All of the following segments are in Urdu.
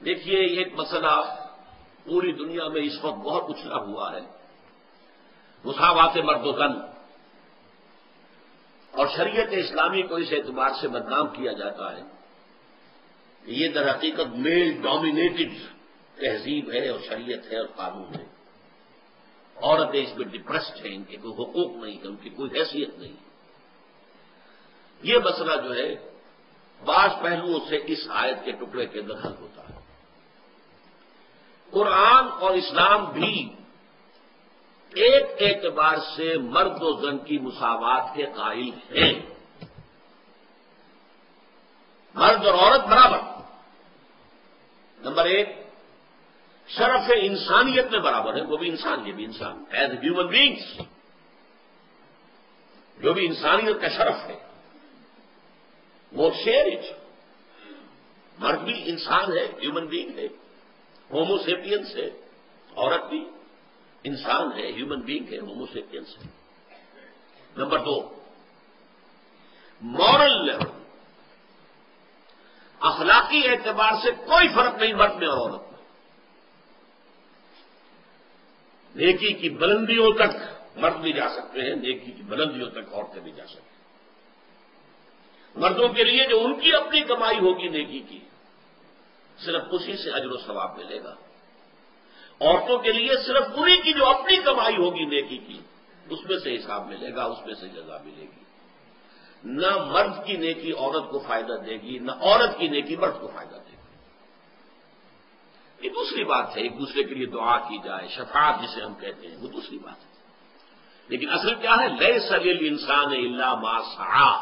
دیکھیے ایک مسئلہ پوری دنیا میں اس وقت بہت اچھلا ہوا ہے، مساوات مرد و زن، اور شریعت اسلامی کو اس اعتبار سے بدنام کیا جاتا ہے کہ یہ در حقیقت میل ڈومینیٹڈ تہذیب ہے اور شریعت ہے اور قانون ہے۔ عورتیں اس میں ڈپریسڈ ہیں، ان کے کوئی حقوق نہیں ہے، ان کی کوئی حیثیت نہیں۔ یہ مسئلہ جو ہے بعض پہلوؤں سے اس آیت کے ٹکڑے کے اندر حل ہوتا ہے۔ قرآن اور اسلام بھی ایک اعتبار سے مرد و زن کی مساوات کے قائل ہیں، مرد اور عورت برابر۔ نمبر ایک، شرف انسانیت میں برابر ہے، وہ بھی انسان یہ بھی انسان، ایز ہیومن بینگس جو بھی انسانیت کا شرف ہے وہ شیئر اٹ۔ مرد بھی انسان ہے، ہیومن بینگ ہے، ہومو سیپینس ہے، عورت بھی انسان ہے، ہیومن بینگ ہے، ہومو سیپینس ہے۔ نمبر دو، مورل لیول، اخلاقی اعتبار سے کوئی فرق نہیں مرد میں اور عورت میں۔ نیکی کی بلندیوں تک مرد بھی جا سکتے ہیں، نیکی کی بلندیوں تک عورتیں بھی جا سکتی ہیں۔ مردوں کے لیے جو ان کی اپنی کمائی ہوگی نیکی کی، صرف اسی سے اجر و ثواب ملے گا۔ عورتوں کے لیے صرف انہی کی جو اپنی کمائی ہوگی نیکی کی، اس میں سے حساب ملے گا، اس میں سے جزا ملے گی۔ نہ مرد کی نیکی عورت کو فائدہ دے گی، نہ عورت کی نیکی مرد کو فائدہ دے گی۔ یہ دوسری بات ہے، ایک دوسرے کے لیے دعا کی جائے، شفاعت جسے ہم کہتے ہیں، وہ دوسری بات ہے۔ لیکن اصل کیا ہے؟ لیس للانسان الا ما سعی،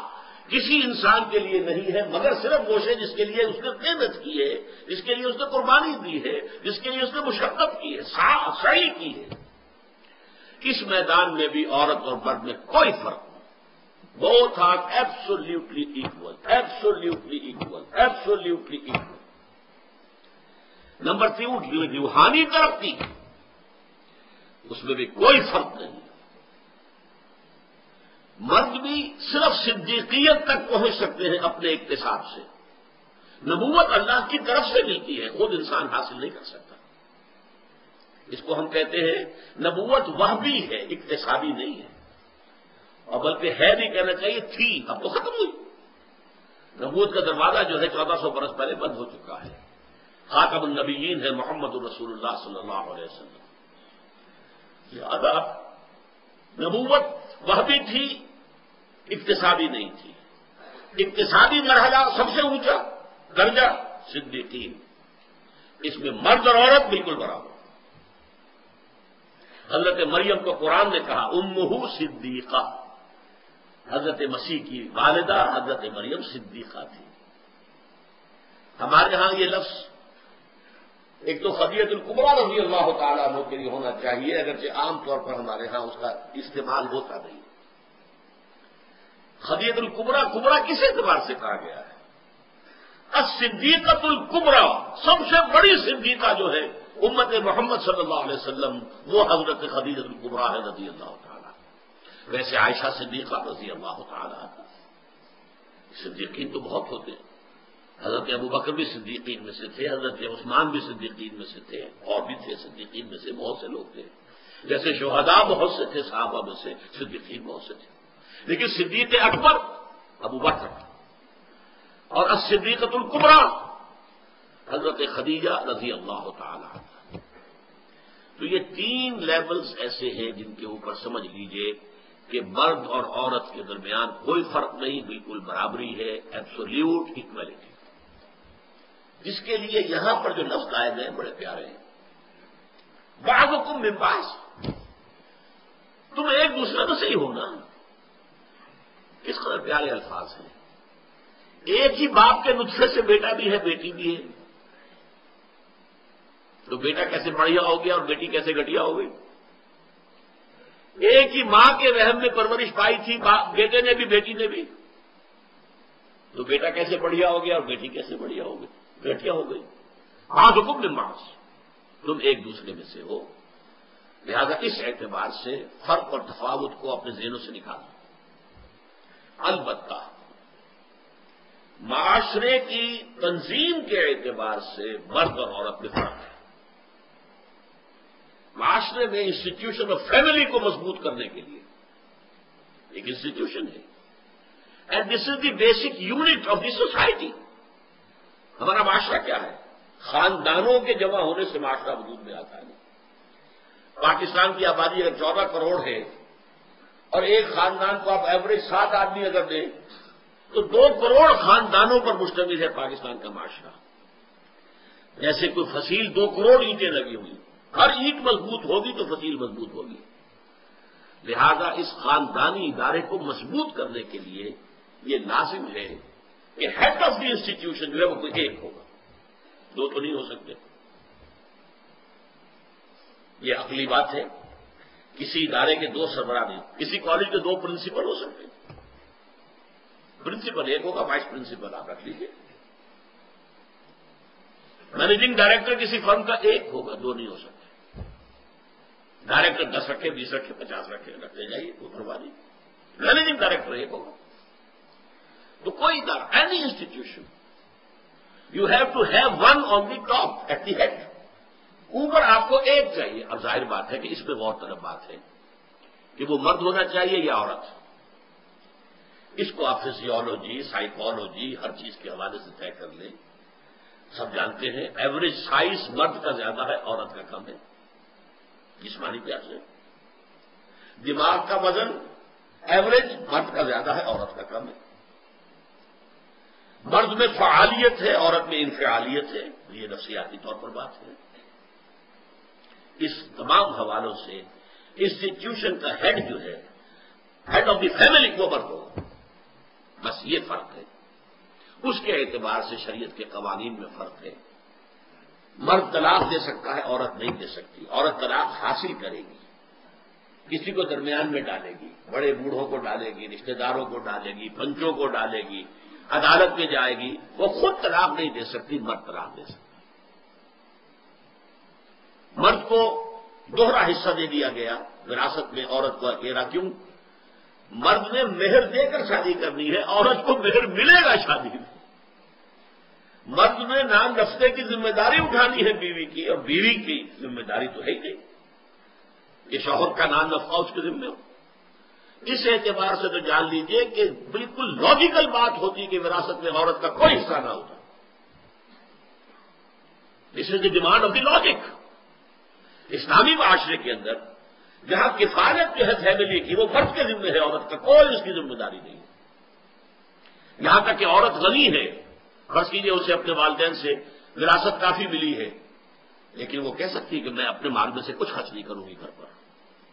کسی انسان کے لیے نہیں ہے مگر صرف وہ شے جس کے لیے اس نے محنت کی ہے، جس کے لیے اس نے قربانی دی ہے، جس کے لیے اس نے مشقت کی ہے، سعی کی ہے۔ اس میدان میں بھی عورت اور مرد میں کوئی فرق نہیں، both are absolutely equal, absolutely equal, absolutely equal۔ Number 3، روحانی ترقی، اس میں بھی کوئی فرق نہیں۔ مرد بھی صرف صدیقیت تک پہنچ سکتے ہیں اپنے اکتساب سے، نبوت اللہ کی طرف سے ملتی ہے، خود انسان حاصل نہیں کر سکتا۔ اس کو ہم کہتے ہیں نبوت وہبی ہے، اکتسابی نہیں ہے، اور بلکہ ہے نہیں کہنا چاہیے تھی، اب تو ختم ہوئی۔ نبوت کا دروازہ جو ہے 1400 برس پہلے بند ہو چکا ہے، خاتم النبیین ہے محمد الرسول اللہ صلی اللہ علیہ وسلم۔ لہذا نبوت وہبی تھی، اکتسابی نہیں تھی۔ اکتسابی مرحلہ سب سے اونچا درجہ صدیقین، اس میں مرد اور عورت بالکل برابر۔ حضرت مریم کو قرآن نے کہا امہ صدیقہ، حضرت مسیح کی والدہ حضرت مریم صدیقہ تھی۔ ہمارے ہاں یہ لفظ ایک تو خدیجہ الکبریٰ رضی اللہ تعالیٰ عنہ کے لیے ہونا چاہیے، اگرچہ عام طور پر ہمارے ہاں اس کا استعمال ہوتا نہیں۔ خدیجہ الکبریٰ، کبریٰ کس اعتبار سے کہا گیا ہے؟ الصدیقۃ الکبریٰ، سب سے بڑی صدیقہ جو ہے امت محمد صلی اللہ علیہ وسلم، وہ حضرت خدیجہ الکبریٰ ہے رضی اللہ تعالیٰ۔ ویسے عائشہ صدیقہ رضی اللہ تعالیٰ، صدیقین تو بہت ہوتے ہیں، حضرت ابو بکر بھی صدیقین میں سے تھے، حضرت عثمان بھی صدیقین میں سے تھے، اور بھی تھے صدیقین میں سے بہت سے لوگ تھے، جیسے شہداء بہت سے تھے، صحابہ میں سے صدیقین بہت سے تھے، لیکن صدیق اکبر ابو بکر اور الصدیقۃ الکبریٰ حضرت خدیجہ رضی اللہ تعالی۔ تو یہ 3 لیولز ایسے ہیں جن کے اوپر سمجھ لیجئے کہ مرد اور عورت کے درمیان کوئی فرق نہیں، بالکل برابری ہے، ایبسولوٹ ایکویلٹی۔ جس کے لیے یہاں پر جو لفظ آئے گئے بڑے پیارے ہیں، بعضکم من بعض، تم ایک دوسرے میں سے ہی ہونا۔ کس قدر پیارے الفاظ ہیں۔ ایک ہی باپ کے نطفے سے بیٹا بھی ہے، بیٹی بھی ہے، تو بیٹا کیسے بڑھیا ہو گیا اور بیٹی کیسے گھٹیا ہو گئی؟ ایک ہی ماں کے رحم میں پرورش پائی تھی بیٹے نے بھی بیٹی نے بھی، تو بیٹا کیسے بڑھیا ہو گیا اور بیٹی کیسے بڑھیا ہو گئی، گھٹیا ہو گئی۔ بعضکم من بعض، تم ایک دوسرے میں سے ہو۔ لہذا اس اعتبار سے فرق اور تفاوت کو اپنے ذہنوں سے نکالو۔ البتہ معاشرے کی تنظیم کے اعتبار سے مرد اور عورت میں فرق ہے. معاشرے میں انسٹیٹیوشن آف فیملی کو مضبوط کرنے کے لیے ایک انسٹیٹیوشن ہے، and this is the basic unit of the society. ہمارا معاشرہ کیا ہے؟ خاندانوں کے جمع ہونے سے معاشرہ وجود میں آتا ہے. پاکستان کی آبادی اگر 14 کروڑ ہے اور ایک خاندان کو آپ ایوریج 7 آدمی اگر دیں تو 2 کروڑ خاندانوں پر مشتمل ہے پاکستان کا معاشرہ. جیسے کوئی فصیل 2 کروڑ اینٹیں لگی ہوئی، ہر اینٹ مضبوط ہوگی تو فصیل مضبوط ہوگی. لہذا اس خاندانی ادارے کو مضبوط کرنے کے لیے یہ لازم ہے کہ ہیڈ آف دی انسٹیٹیوشن جو ہے وہ کوئی ایک ہوگا، 2 تو نہیں ہو سکتے. یہ عقلی بات ہے. کسی ادارے کے 2 سربراہ نہیں، کسی کالج کے 2 پرنسپل ہو سکتے. پرنسپل ایک ہوگا، وائس پرنسپل آپ رکھ لیجیے. مینیجنگ ڈائریکٹر کسی فرم کا ایک ہوگا، 2 نہیں ہو سکتے. ڈائریکٹر 10 رکھے، 20 رکھے، 50 رکھے، رکھتے جائیے، کوئی پرواہ نہیں. مینیجنگ ڈائریکٹر ایک ہوگا. تو کوئی ادارہ، any institution, you have to have one on the top at the head. اوپر آپ کو ایک چاہیے. اب ظاہر بات ہے کہ اس میں غور طلب بات ہے کہ وہ مرد ہونا چاہیے یا عورت. اس کو آپ فزیولوجی، سائیکالوجی، ہر چیز کے حوالے سے طے کر لیں. سب جانتے ہیں ایوریج سائز مرد کا زیادہ ہے، عورت کا کم ہے. جسمانی پیار سے دماغ کا وزن ایوریج مرد کا زیادہ ہے، عورت کا کم ہے. مرد میں فعالیت ہے، عورت میں انفعالیت ہے. یہ نفسیاتی طور پر بات ہے. اس تمام حوالوں سے انسٹیٹیوشن کا ہیڈ جو ہے، ہیڈ آف دی فیملی وہ مرد ہوگا. بس یہ فرق ہے. اس کے اعتبار سے شریعت کے قوانین میں فرق ہے. مرد طلاق دے سکتا ہے، عورت نہیں دے سکتی. عورت طلاق حاصل کرے گی، کسی کو درمیان میں ڈالے گی، بڑے بوڑھوں کو ڈالے گی، رشتہ داروں کو ڈالے گی، پنچوں کو ڈالے گی، عدالت میں جائے گی. وہ خود طلاق نہیں دے سکتی، مرد طلاق دے سکتا. مرد کو دوہرا حصہ دے دیا گیا وراثت میں، عورت کو اکیلا. کیوں؟ مرد نے مہر دے کر شادی کرنی ہے، عورت کو مہر ملے گا شادی میں. مرد نے نام رفتے کی ذمہ داری اٹھانی ہے بیوی کی، اور بیوی کی ذمہ داری تو ہے ہی نہیں کہ شوہر کا نام نفع اس کے ذمہ ہو. اس اعتبار سے تو جان لیجئے کہ بالکل لاجیکل بات ہوتی کہ وراثت میں عورت کا کوئی حصہ نہ ہوتا. دس از دی ڈیمانڈ آف دی لاجک. اسلامی معاشرے کے اندر جہاں کفایت جو ہے فیملی کی وہ مرد کے ذمہ ہے، عورت کا کوئی اس کی ذمہ داری نہیں ہے. یہاں تک کہ عورت غنی ہے، فرض کیجیے اسے اپنے والدین سے وراثت کافی ملی ہے، لیکن وہ کہہ سکتی ہے کہ میں اپنے مال میں سے کچھ خرچ نہیں کروں گی گھر پر.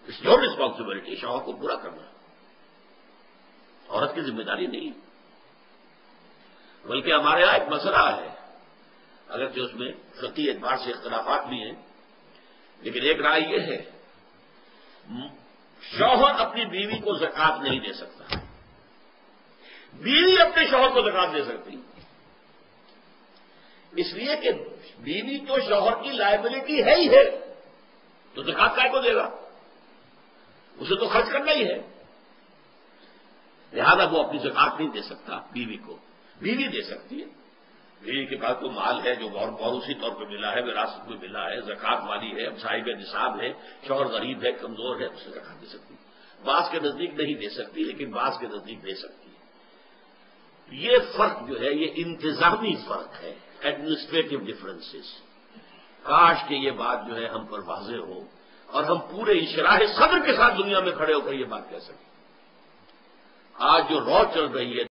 It's your responsibility. شوہر کو پورا کرنا، عورت کی ذمہ داری نہیں. بلکہ ہمارے یہاں ایک مسئلہ ہے، اگرچہ اس میں فقہی اعتبار سے اختلافات بھی ہیں، لیکن ایک رائے یہ ہے شوہر اپنی بیوی کو زکات نہیں دے سکتا، بیوی اپنے شوہر کو زکات دے سکتی. اس لیے کہ بیوی تو شوہر کی لائبلٹی ہے ہی ہے، تو زکات کائے کو دے گا؟ اسے تو خرچ کرنا ہی ہے. لہذا وہ اپنی زکات نہیں دے سکتا بیوی کو. بیوی دے سکتی ہے. بیوی کے پاس کوئی مال ہے جو موروثی طور پہ ملا ہے، وراثت میں ملا ہے، زکات والی ہے، اب صاحب نصاب ہے، شوہر غریب ہے، کمزور ہے، اسے زکات دے سکتی. بعض کے نزدیک نہیں دے سکتی، لیکن بعض کے نزدیک دے سکتی ہے. یہ فرق جو ہے یہ انتظامی فرق ہے، ایڈمنسٹریٹو ڈفرینسز. کاش کہ یہ بات جو ہے ہم پر واضح ہو اور ہم پورے انشراح صدر کے ساتھ دنیا میں کھڑے ہو کر یہ بات کہہ سکیں. آج جو رو چل رہی ہے